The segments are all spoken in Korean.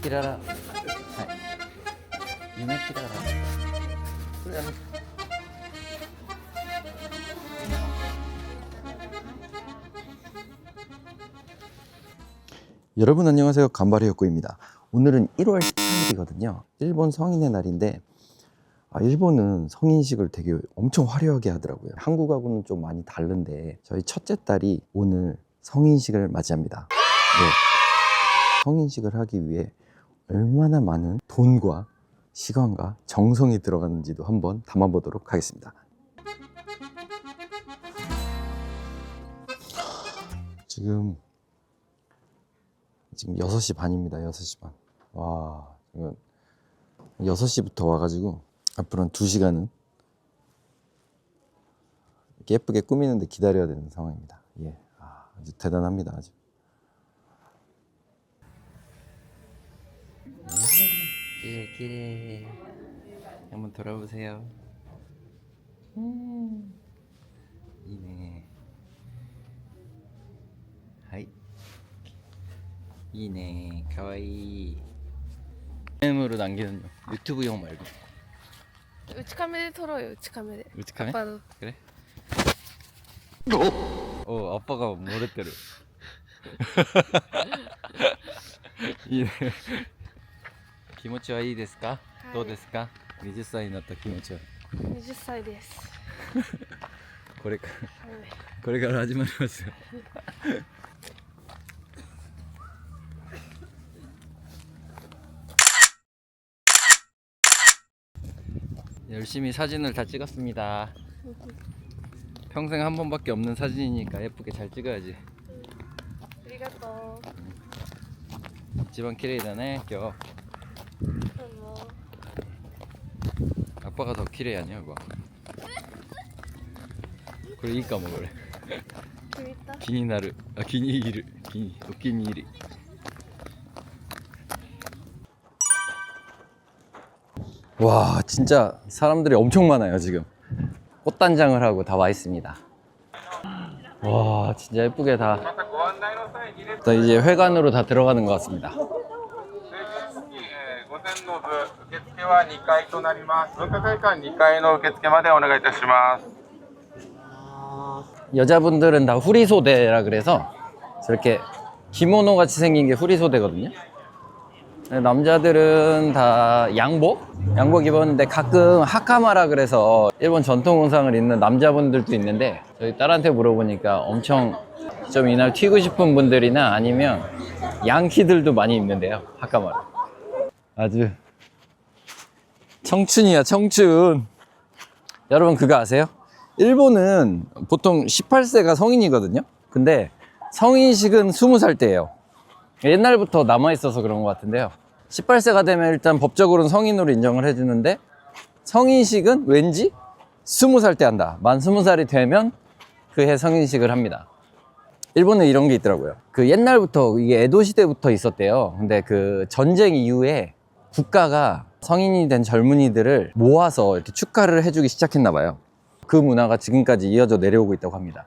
キララ。はい。夢キララ。これ여러분 안녕하세요. 간바리역구입니다. 오늘은 1월 18일이거든요. 일본 성인의 날인데 일본은 성인식을 되게 엄청 화려하게 하더라고요. 한국하고는 좀 많이 다른데 저희 첫째 딸이 오늘 성인식을 맞이합니다. 네. 성인식을 하기 위해 얼마나 많은 돈과 시간과 정성이 들어갔는지도 한번 담아보도록 하겠습니다. 지금 6시 반입니다. 6시 반. 와, 이건 6시부터 와가지고 앞으로 한 2시간은 이렇게 예쁘게 꾸미는데 기다려야 되는 상황입니다. 예, 아주 대단합니다. 아주. 기레 한번 돌아보세요. 이네. 하이. 이네. 가와이. 프레임으로 남기는 유튜브용 말고. 内カメで撮ろうよ。内カメで。 우측하네? 아빠도. 그래? 아빠가 모랬대로. 이気持ちはいいですか? どうですか? 20歳になった気持ちは。20歳です。これから始まりますよ。열심히 사진을 다 찍었습니다. 평생 한 번밖에 없는 사진이니까 예쁘게 잘 찍어야지. ありがとう。 집안 키레이다네. 겨. 아빠가 더 키레이 아니야, 이거. 그래, 이까 먹으래. 재밌다. 기니나르. 기니이르. 오키니이르. 와, 진짜 사람들이 엄청 많아요, 지금. 꽃단장을 하고 다 와 있습니다. 와, 진짜 예쁘게 다 이제 회관으로 다 들어가는 것 같습니다. 여자분들은 다 후리소대라 그래서 저렇게 기모노 같이 생긴 게 후리소대거든요. 남자들은 다 양복 입었는데 가끔 하카마라 그래서 일본 전통 의상을 입는 남자분들도 있는데 저희 딸한테 물어보니까 엄청 좀 이날 튀고 싶은 분들이나 아니면 양키들도 많이 입는데요, 하카마라. 아주 청춘이야, 청춘. 여러분 그거 아세요? 일본은 보통 18세가 성인이거든요. 근데 성인식은 20살 때예요. 옛날부터 남아있어서 그런 것 같은데요. 18세가 되면 일단 법적으로는 성인으로 인정을 해주는데 성인식은 왠지 20살 때 한다. 만 20살이 되면 그 해 성인식을 합니다. 일본은 이런 게 있더라고요. 그 옛날부터 이게 에도 시대부터 있었대요. 근데 그 전쟁 이후에 국가가 성인이 된 젊은이들을 모아서 이렇게 축하를 해주기 시작했나 봐요. 그 문화가 지금까지 이어져 내려오고 있다고 합니다.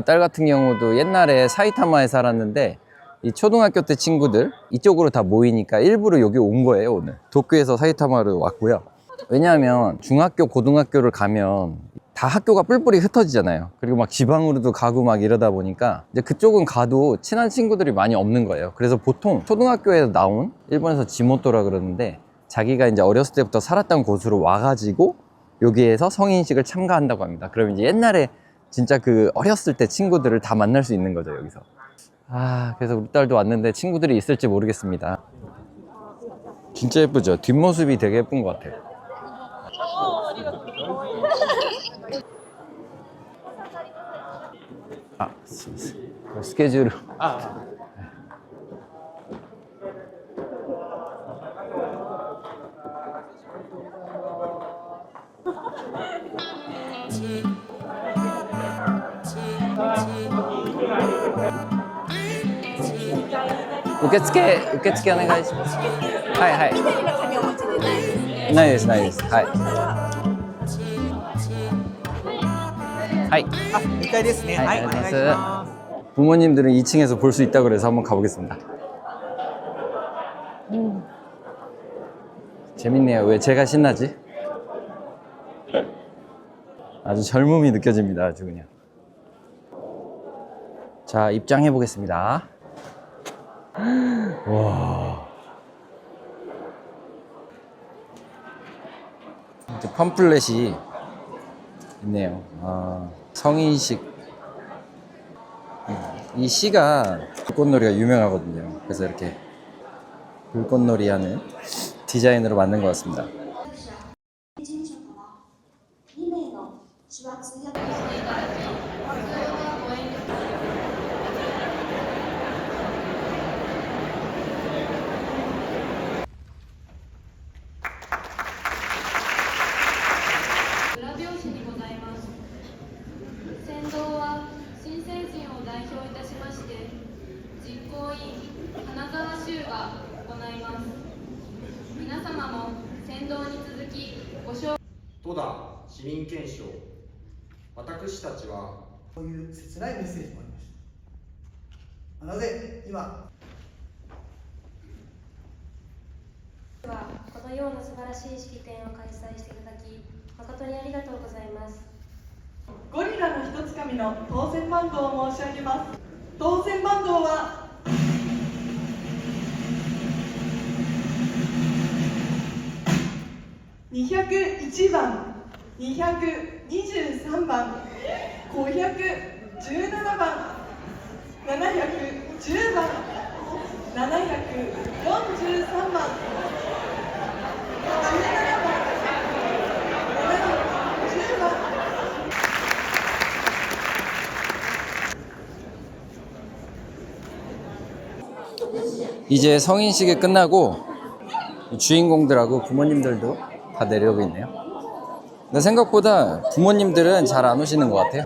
딸 같은 경우도 옛날에 사이타마에 살았는데 이 초등학교 때 친구들 이쪽으로 다 모이니까 일부러 여기 온 거예요. 오늘 도쿄에서 사이타마로 왔고요. 왜냐하면 중학교 고등학교를 가면 다 학교가 뿔뿔이 흩어지잖아요. 그리고 막 지방으로도 가고 막 이러다 보니까 이제 그쪽은 가도 친한 친구들이 많이 없는 거예요. 그래서 보통 초등학교에서 나온, 일본에서 지모토라 그러는데 자기가 이제 어렸을 때부터 살았던 곳으로 와가지고 여기에서 성인식을 참가한다고 합니다. 그럼 이제 옛날에 진짜 그 어렸을 때 친구들을 다 만날 수 있는 거죠, 여기서. 그래서 우리 딸도 왔는데 친구들이 있을지 모르겠습니다. 진짜 예쁘죠? 뒷모습이 되게 예쁜 것 같아요. 스케줄.受付お願いします。はいはい。ないです、ないです。はい。はい。2階ですね。はい、お願いします。 부모님들은 2층에서 볼 수 있다고 그래서 한번 가보겠습니다. 재밌네요. 왜 제가 신나지? 아주 젊음이 느껴집니다. 아주 그냥. 자, 입장해 보겠습니다. 와. 이제 팜플렛이 있네요. 성인식. 이 시가 불꽃놀이가 유명하거든요. 그래서 이렇게 불꽃놀이 하는 디자인으로 만든 것 같습니다.戸田市民憲章私たちはこういう切ないメッセージもありましたなので今このような素晴らしい式典を開催していただき誠にありがとうございます。ゴリラの一つかみの当選番号を申し上げます。当選番号は201番、223番、517番、710番、743番、17番、710番。 이제 성인식이 끝나고 주인공들하고 부모님들도 다 내려오고 있네요. 근데 생각보다 부모님들은 잘 안 오시는 것 같아요.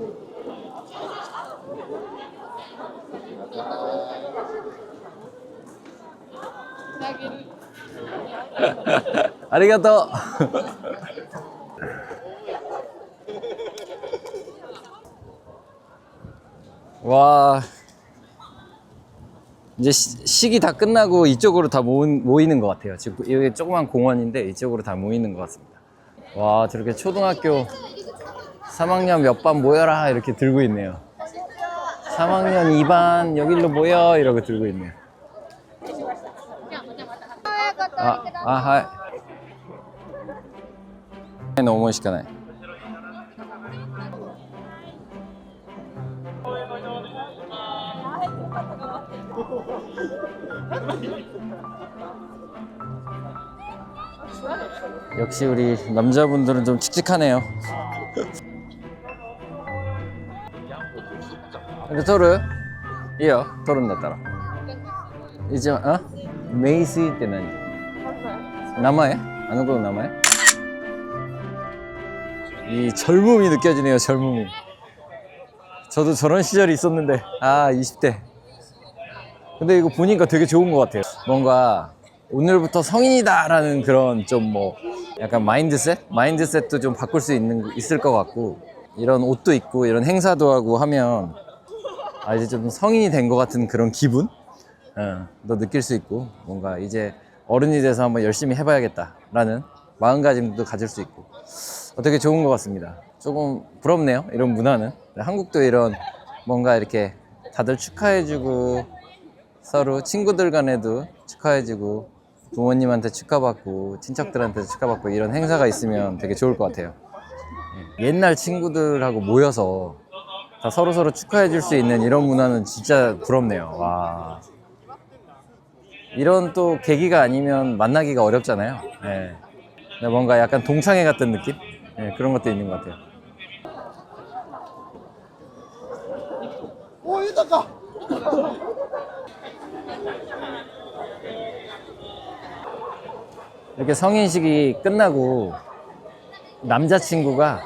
아리가또. 와, 이제 식이 다 끝나고 이쪽으로 다 모이는 것 같아요. 지금 여기 조그만 공원인데 이쪽으로 다 모이는 것 같습니다. 와, 저렇게 초등학교 3학년 몇 반 모여라 이렇게 들고 있네요. 3학년 2반 여기로 모여 이러고 들고 있네요. 하이. 너무 멋있잖아요. 역시 우리 남자분들은 좀 칙칙하네요. 근데 토르? 이요, 토르だったら. 이제 메이시って何? 名前? 아는 거名前? 이 젊음이 느껴지네요. 젊음이. 저도 저런 시절이 있었는데 20대. 근데 이거 보니까 되게 좋은 것 같아요. 뭔가 오늘부터 성인이다 라는 그런 좀 뭐 약간 마인드셋도 좀 바꿀 수 있을 것 같고, 이런 옷도 입고 이런 행사도 하고 하면 이제 좀 성인이 된 것 같은 그런 기분? 너 느낄 수 있고, 뭔가 이제 어른이 돼서 한번 열심히 해봐야겠다 라는 마음가짐도 가질 수 있고, 되게 좋은 것 같습니다. 조금 부럽네요, 이런 문화는. 한국도 이런 뭔가 이렇게 다들 축하해주고, 서로 친구들 간에도 축하해주고, 부모님한테 축하받고, 친척들한테 축하받고, 이런 행사가 있으면 되게 좋을 것 같아요. 옛날 친구들하고 모여서 다 서로서로 축하해줄 수 있는 이런 문화는 진짜 부럽네요. 와, 이런 또 계기가 아니면 만나기가 어렵잖아요. 네. 뭔가 약간 동창회 같은 느낌? 네, 그런 것도 있는 것 같아요. 오,豊か. 이렇게 성인식이 끝나고 남자친구가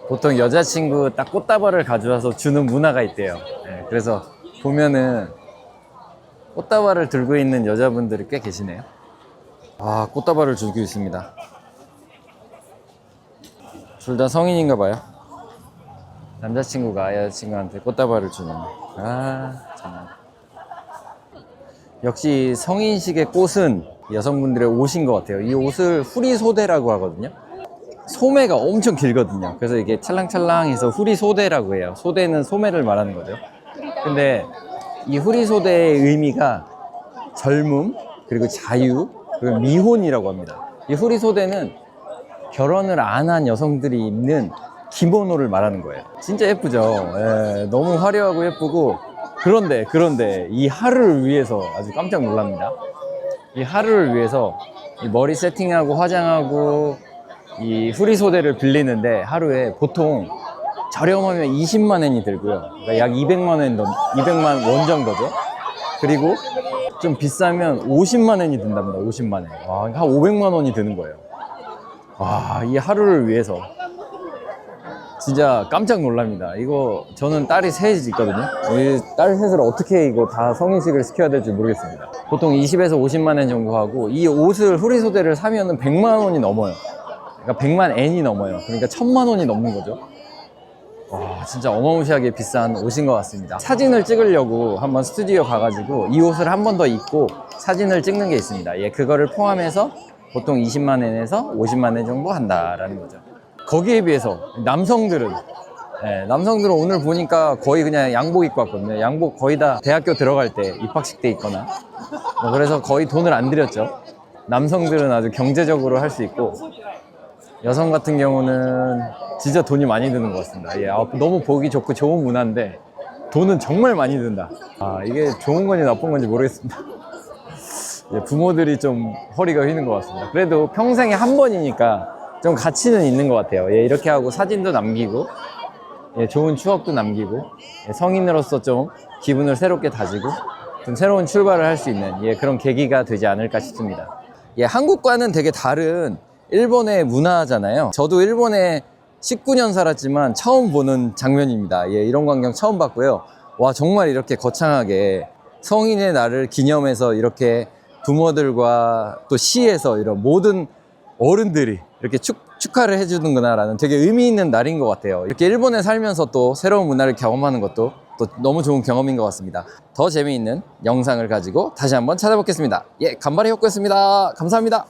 보통 여자친구 딱 꽃다발을 가져와서 주는 문화가 있대요. 네, 그래서 보면은 꽃다발을 들고 있는 여자분들이 꽤 계시네요. 꽃다발을 들고 있습니다. 둘 다 성인인가 봐요. 남자친구가 여자친구한테 꽃다발을 주는. 정말. 역시 성인식의 꽃은 여성분들의 옷인 것 같아요. 이 옷을 후리소대라고 하거든요. 소매가 엄청 길거든요. 그래서 이게 찰랑찰랑해서 후리소대라고 해요. 소대는 소매를 말하는 거죠. 근데 이 후리소대의 의미가 젊음, 그리고 자유, 그리고 미혼이라고 합니다. 이 후리소대는 결혼을 안 한 여성들이 입는 기모노를 말하는 거예요. 진짜 예쁘죠? 예, 너무 화려하고 예쁘고, 그런데 이 하루를 위해서 아주 깜짝 놀랍니다. 이 하루를 위해서 이 머리 세팅하고 화장하고 이 후리소대를 빌리는데 하루에 보통 저렴하면 20만 엔이 들고요. 그러니까 약 200만 원 정도죠. 그리고 좀 비싸면 50만 엔이 든답니다. 50만 엔. 와, 한 500만 원이 드는 거예요. 와, 이 하루를 위해서 진짜 깜짝 놀랍니다. 이거 저는 딸이 셋이 있거든요. 이 딸 셋을 어떻게 이거 다 성인식을 시켜야 될지 모르겠습니다. 보통 20에서 50만 엔 정도 하고 이 옷을 후리소대를 사면은 100만 원이 넘어요. 그러니까 100만 엔이 넘어요. 그러니까 1000만 원이 넘는 거죠. 와, 진짜 어마무시하게 비싼 옷인 것 같습니다. 사진을 찍으려고 한번 스튜디오 가가지고 이 옷을 한 번 더 입고 사진을 찍는 게 있습니다. 예, 그거를 포함해서 보통 20만 엔에서 50만 엔 정도 한다라는 거죠. 거기에 비해서 남성들은 오늘 보니까 거의 그냥 양복 입고 왔거든요. 양복 거의 다 대학교 들어갈 때 입학식 때 입거나 그래서 거의 돈을 안 들였죠. 남성들은 아주 경제적으로 할 수 있고 여성 같은 경우는 진짜 돈이 많이 드는 것 같습니다. 예, 너무 보기 좋고 좋은 문화인데 돈은 정말 많이 든다. 이게 좋은 건지 나쁜 건지 모르겠습니다. 예, 부모들이 좀 허리가 휘는 것 같습니다. 그래도 평생에 한 번이니까 좀 가치는 있는 것 같아요. 예, 이렇게 하고 사진도 남기고 예, 좋은 추억도 남기고 예, 성인으로서 좀 기분을 새롭게 다지고 좀 새로운 출발을 할 수 있는 예, 그런 계기가 되지 않을까 싶습니다. 예, 한국과는 되게 다른 일본의 문화잖아요. 저도 일본에 19년 살았지만 처음 보는 장면입니다. 예, 이런 광경 처음 봤고요. 와, 정말 이렇게 거창하게 성인의 날을 기념해서 이렇게 부모들과 또 시에서 이런 모든 어른들이 이렇게 축하를 해주는구나 라는 되게 의미 있는 날인 것 같아요. 이렇게 일본에 살면서 또 새로운 문화를 경험하는 것도 또 너무 좋은 경험인 것 같습니다. 더 재미있는 영상을 가지고 다시 한번 찾아뵙겠습니다. 예, 간발의 효과였습니다. 감사합니다.